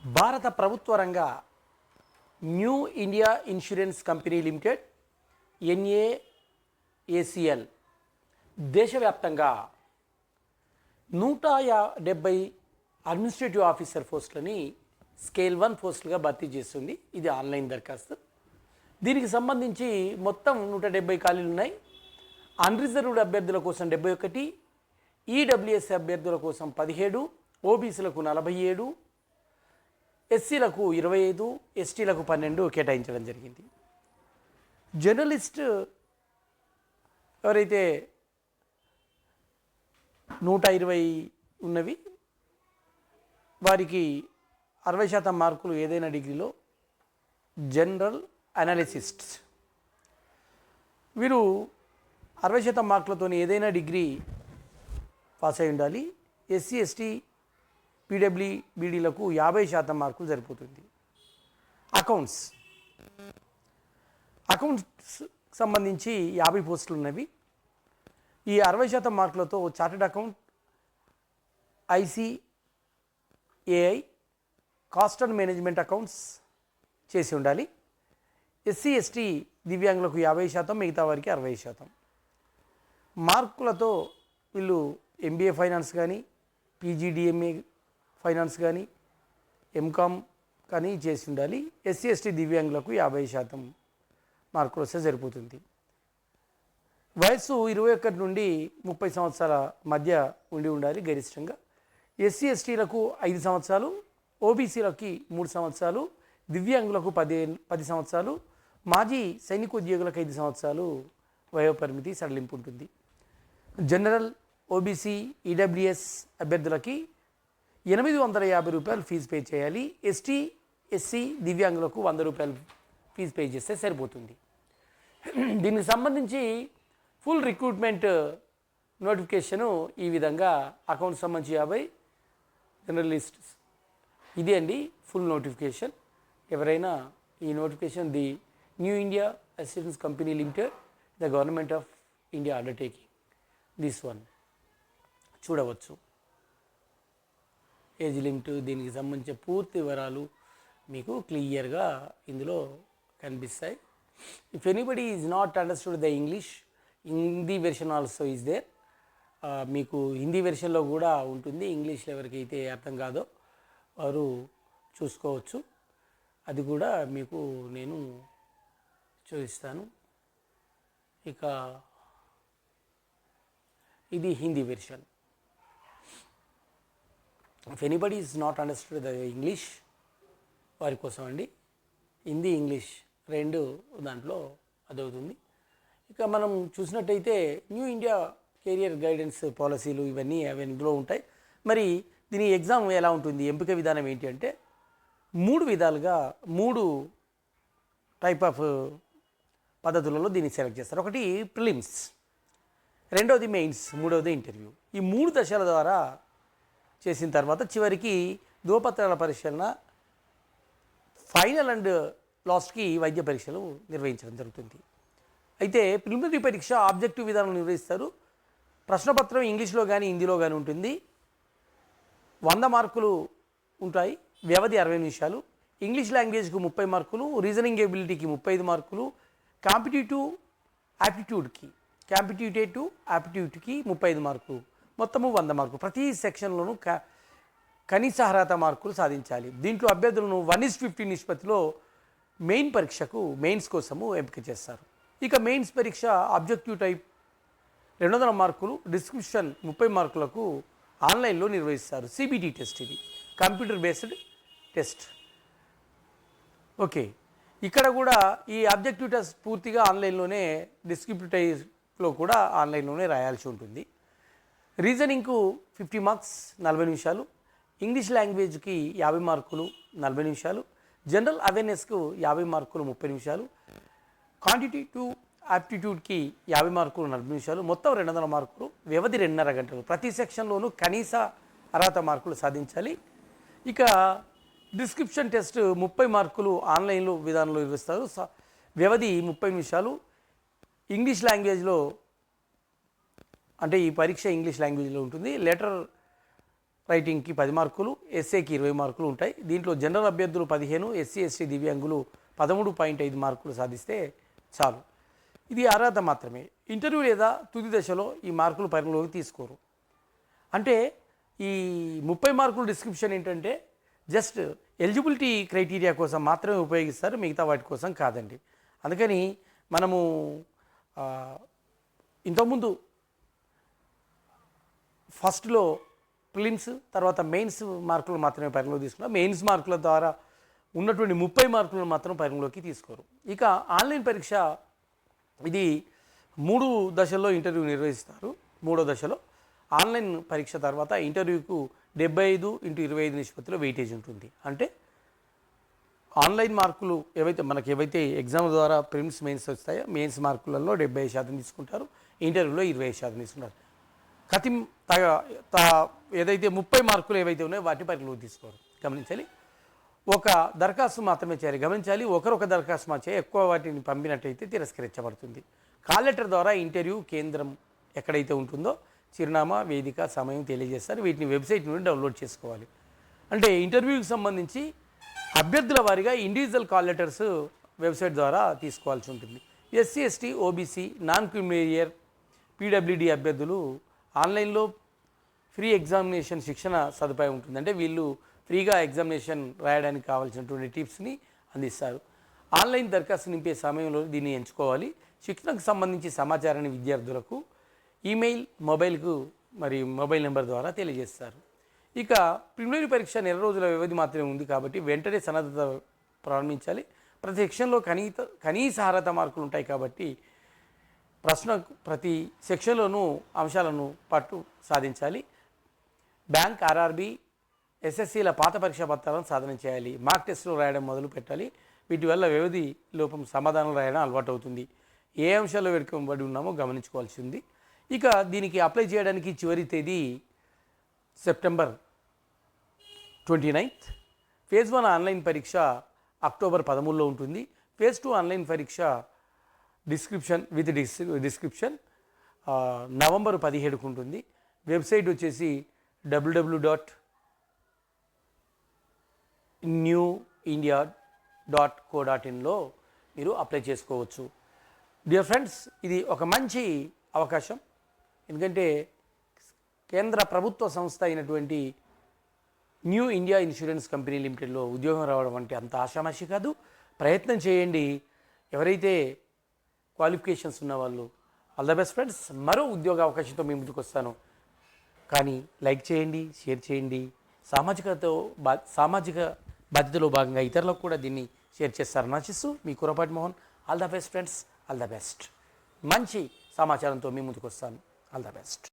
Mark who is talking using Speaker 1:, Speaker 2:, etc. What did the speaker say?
Speaker 1: భారత ప్రభుత్వ రంగ new India insurance company limited NAACL దేశవ్యాప్తంగా 170 అడ్మినిస్ట్రేటివ్ ఆఫీసర్ పోస్టులని స్కేల్ 1 పోస్టులుగా భర్తీ చేస్తుంది. ఇది ఆన్లైన్ దరఖాస్తు. దీనికి సంబంధించి మొత్తం 170 ఖాళీలు ఉన్నాయి. అన్రిజర్వ్డ్ అభ్యర్థుల కోసం 71, EWS అభ్యర్థుల కోసం 17, ఓబీసీలకు 47, ఎస్సీలకు 25, ఎస్టీలకు 12 కేటాయించడం జరిగింది. జర్నలిస్ట్ ఎవరైతే 120 ఉన్నవి వారికి 60% మార్కులు ఏదైనా డిగ్రీలో. జనరల్ అనాలిసిస్ట్స్ వీరు 60% మార్కులతో ఏదైనా డిగ్రీ పాస్ అయి ఉండాలి. ఎస్సీ ఎస్టీ పీడబ్ల్యూబీడీలకు 50% మార్కులు సరిపోతుంది. అకౌంట్స్ సంబంధించి 50 పోస్టులు ఉన్నవి. ఈ 60% మార్కులతో chartered account, ICAI, cost and management accounts చేసి ఉండాలి. ఎస్సీ ఎస్టీ దివ్యాంగులకు 50%, మిగతా వారికి 60%. మార్కులతో వీళ్ళు MBA ఫైనాన్స్ కానీ, PGDMA ఫైనాన్స్ కానీ, MCOM కానీ చేసి ఉండాలి. ఎస్సీ ఎస్టీ దివ్యాంగులకు 50% మార్కులు వస్తే సరిపోతుంది. వయస్సు 21 నుండి 30 సంవత్సరాల మధ్య ఉండి ఉండాలి గరిష్టంగా. ఎస్సీ ఎస్టీలకు 5 సంవత్సరాలు, ఓబీసీలకి 3 సంవత్సరాలు, దివ్యాంగులకు 10 సంవత్సరాలు, మాజీ సైనికోద్యోగులకు 5 సంవత్సరాలు వయోపరిమితి సడలింపు ఉంటుంది. జనరల్, ఓబీసీ, EWS అభ్యర్థులకి 850 రూపాయలు ఫీజు పే చేయాలి. ఎస్టీ ఎస్సీ దివ్యాంగులకు 100 రూపాయలు ఫీజు పే చేస్తే సరిపోతుంది. దీనికి సంబంధించి ఫుల్ రిక్రూట్మెంట్ నోటిఫికేషను ఈ విధంగా అకౌంట్ సంబంధించి 50, జర్నలిస్ట్ ఇది అండి ఫుల్ నోటిఫికేషన్. ఎవరైనా ఈ notification the new India assistance company limited, the government of India undertaking this one చూడవచ్చు. ఏజ్ లిమిట్, దీనికి సంబంధించిన పూర్తి వివరాలు మీకు క్లియర్గా ఇందులో కనిపిస్తాయి. If anybody is not understood the English, Hindi version also is there. మీకు హిందీ వెర్షన్లో కూడా ఉంటుంది. ఇంగ్లీష్లో ఎవరికైతే అర్థం కాదో వారు చూసుకోవచ్చు. అది కూడా మీకు నేను చూపిస్తాను. ఇక ఇది Hindi version. If anybody is not understood the English వారి కోసం అండి. హిందీ ఇంగ్లీష్ రెండు దాంట్లో అదవుతుంది. ఇక మనం చూసినట్టయితే న్యూ ఇండియా కెరియర్ గైడెన్స్ పాలసీలు ఇవన్నీ ఇందులో ఉంటాయి. మరి దీని ఎగ్జామ్ ఎలా ఉంటుంది, ఎంపిక విధానం ఏంటి అంటే 3 విధాలుగా 3 టైప్ ఆఫ్ పద్ధతులలో దీన్ని సెలెక్ట్ చేస్తారు. ఒకటి ప్రిలిమ్స్, రెండవది మెయిన్స్, మూడవది ఇంటర్వ్యూ. ఈ 3 దశల ద్వారా చేసిన తర్వాత చివరికి ధ్రువపత్రాల పరిశీలన, ఫైనల్ అండ్ లాస్ట్కి వైద్య పరీక్షలు నిర్వహించడం జరుగుతుంది. అయితే ప్రిలిమినరీ పరీక్ష ఆబ్జెక్టివ్ విధానం నిర్వహిస్తారు. ప్రశ్నపత్రం ఇంగ్లీష్లో కానీ హిందీలో కానీ ఉంటుంది. 100 మార్కులు ఉంటాయి. వ్యవధి 60 నిమిషాలు. ఇంగ్లీష్ లాంగ్వేజ్కి 30 మార్కులు, రీజనింగ్ ఎబిలిటీకి 35 మార్కులు, కాంపిటేటివ్ యాప్టిట్యూడ్కి 35 మార్కులు, మొత్తము 100 మార్కులు. ప్రతి సెక్షన్లోనూ కనీస అర్హత మార్కులు సాధించాలి. దీంట్లో అభ్యర్థులను 1:50 నిష్పత్తిలో మెయిన్స్ కోసము ఎంపిక చేస్తారు. ఇక మెయిన్స్ పరీక్ష ఆబ్జెక్టివ్ టైప్ 200 మార్కులు, డిస్క్రిప్షన్ 30 మార్కులకు ఆన్లైన్లో నిర్వహిస్తారు. CBT టెస్ట్, ఇది కంప్యూటర్ బేస్డ్ టెస్ట్. ఓకే, ఇక్కడ కూడా ఈ ఆబ్జెక్టివ్ టెస్ట్ పూర్తిగా ఆన్లైన్లోనే, డిస్క్రిప్టివ్ టైప్లో కూడా ఆన్లైన్లోనే రాయాల్సి ఉంటుంది. రీజనింగ్కు 50 మార్క్స్ 40 నిమిషాలు, ఇంగ్లీష్ లాంగ్వేజ్కి 50 మార్కులు 40 నిమిషాలు, జనరల్ అవేర్నెస్కు 50 మార్కులు 30 నిమిషాలు, క్వాంటిటేటివ్ యాప్టిట్యూడ్కి 50 మార్కులు 40 నిమిషాలు, మొత్తం 200 మార్కులు, వ్యవధి 2.5 గంటలు. ప్రతి సెక్షన్లోనూ కనీస అర్హత మార్కులు సాధించాలి. ఇక డిస్క్రిప్షన్ టెస్ట్ 30 మార్కులు ఆన్లైన్లో విధానంలో నిర్వహిస్తారు. వ్యవధి 30 నిమిషాలు. ఇంగ్లీష్ లాంగ్వేజ్లో, అంటే ఈ పరీక్ష ఇంగ్లీష్ లాంగ్వేజ్లో ఉంటుంది. లెటర్ రైటింగ్కి 10 మార్కులు, ఎస్ఏకి 20 మార్కులు ఉంటాయి. దీంట్లో జనరల్ అభ్యర్థులు 15, ఎస్సీ ఎస్టీ దివ్యాంగులు 13.5 మార్కులు సాధిస్తే చాలు. ఇది అర్హత మాత్రమే. ఇంటర్వ్యూ లేదా తుది దశలో ఈ మార్కులు పరిగణలోకి తీసుకోరు. అంటే ఈ 30 మార్కులు డిస్క్రిప్షన్ ఏంటంటే జస్ట్ ఎలిజిబిలిటీ క్రైటీరియా కోసం మాత్రమే ఉపయోగిస్తారు, మిగతా వాటి కోసం కాదండి. అందుకని మనము ఇంతకుముందు ఫస్ట్లో ప్రిలిమ్స్ తర్వాత మెయిన్స్ మార్కులు మాత్రమే పరిగణలోకి తీసుకున్నాం. మెయిన్స్ మార్కుల ద్వారా ఉన్నటువంటి 30 మార్కులను మాత్రం పరిగణలోకి తీసుకోరు. ఇక ఆన్లైన్ పరీక్ష ఇది 3 దశల్లో ఇంటర్వ్యూ నిర్వహిస్తారు. 3వ దశలో ఆన్లైన్ పరీక్ష తర్వాత ఇంటర్వ్యూకు 75/25 నిష్పత్తిలో వెయిటేజ్ ఉంటుంది. అంటే ఆన్లైన్ మార్కులు ఏవైతే ఎగ్జామ్ ద్వారా ప్రిలిమ్స్ మెయిన్స్ వస్తాయో మెయిన్స్ మార్కులలో 75% తీసుకుంటారు, ఇంటర్వ్యూలో 25% తీసుకుంటారు. ఏదైతే 30 మార్కులు ఏవైతే ఉన్నాయో వాటిని పరిగణలోకి తీసుకోరు. గమనించాలి. ఒక దరఖాస్తు మాత్రమే చేయాలి. గమనించాలి, ఒకరొక దరఖాస్తు మాత్రమే ఎక్కువ వాటిని పంపినట్టయితే తిరస్కరించబడుతుంది. కాల్ లెటర్ ద్వారా ఇంటర్వ్యూ కేంద్రం ఎక్కడైతే ఉంటుందో చిరునామా, వేదిక, సమయం తెలియజేస్తారు. వీటిని వెబ్సైట్ నుండి డౌన్లోడ్ చేసుకోవాలి. అంటే ఇంటర్వ్యూకి సంబంధించి అభ్యర్థుల వారీగా ఇండివిజువల్ కాల్ లెటర్స్ వెబ్సైట్ ద్వారా తీసుకోవాల్సి ఉంటుంది. SC ST OBC non creamy layer PWD అభ్యర్థులు ఆన్లైన్లో ఫ్రీ ఎగ్జామినేషన్ శిక్షణ సదుపాయం ఉంటుంది. అంటే వీళ్ళు ఫ్రీగా ఎగ్జామినేషన్ రాయడానికి కావాల్సినటువంటి టిప్స్ని అందిస్తారు. ఆన్లైన్ దరఖాస్తు నింపే సమయంలో దీన్ని ఎంచుకోవాలి. శిక్షణకు సంబంధించి సమాచారాన్ని విద్యార్థులకు ఈమెయిల్, మొబైల్ నెంబర్ ద్వారా తెలియజేస్తారు. ఇక ప్రిలిమినరీ పరీక్ష నెల రోజుల వ్యవధి మాత్రమే ఉంది కాబట్టి వెంటనే సన్నద్ధత ప్రారంభించాలి. ప్రతి సెక్షన్లో కనీస అర్హత మార్కులు ఉంటాయి కాబట్టి ప్రతి సెక్షన్లోనూ అంశాలను పట్టు సాధించాలి. బ్యాంక్, ఆర్ఆర్బి, ఎస్ఎస్సీల పాత పరీక్షా పత్రాలను సాధన చేయాలి. మార్క్ టెస్టులు రాయడం మొదలు పెట్టాలి. వీటి వల్ల వ్యవధి లోపం సమాధానం రాయడం అలవాటు అవుతుంది. ఏ అంశాల్లో వెనుకబడి ఉన్నామో గమనించుకోవాల్సి ఉంది. ఇక దీనికి అప్లై చేయడానికి చివరి తేదీ సెప్టెంబర్ 29. ఫేజ్ 1 ఆన్లైన్ పరీక్ష అక్టోబర్ 13లో ఉంటుంది. ఫేజ్ 2 ఆన్లైన్ పరీక్ష డిస్క్రిప్షన్ నవంబర్ 17కు ఉంటుంది. వెబ్సైట్ వచ్చేసి www.newindia.co.inలో మీరు అప్లై చేసుకోవచ్చు. డియర్ ఫ్రెండ్స్, ఇది ఒక మంచి అవకాశం. ఎందుకంటే కేంద్ర ప్రభుత్వ సంస్థ అయినటువంటి న్యూ ఇండియా ఇన్సూరెన్స్ కంపెనీ లిమిటెడ్లో ఉద్యోగం రావడం అంటే అంత ఆషామాషి కాదు. ప్రయత్నం చేయండి. ఎవరైతే క్వాలిఫికేషన్స్ ఉన్నవాళ్ళు ఆల్ ద బెస్ట్ ఫ్రెండ్స్. మరో ఉద్యోగ అవకాశంతో మీ ముందుకు వస్తాను. కానీ లైక్ చేయండి, షేర్ చేయండి. సామాజిక బాధ్యతలో భాగంగా ఇతరులకు కూడా దీన్ని షేర్ చేస్తారని ఆశిస్తూ మీ Kurapati Mohan. All the best friends, all the best. మంచి సమాచారంతో మీ ముందుకు వస్తాను. All the best.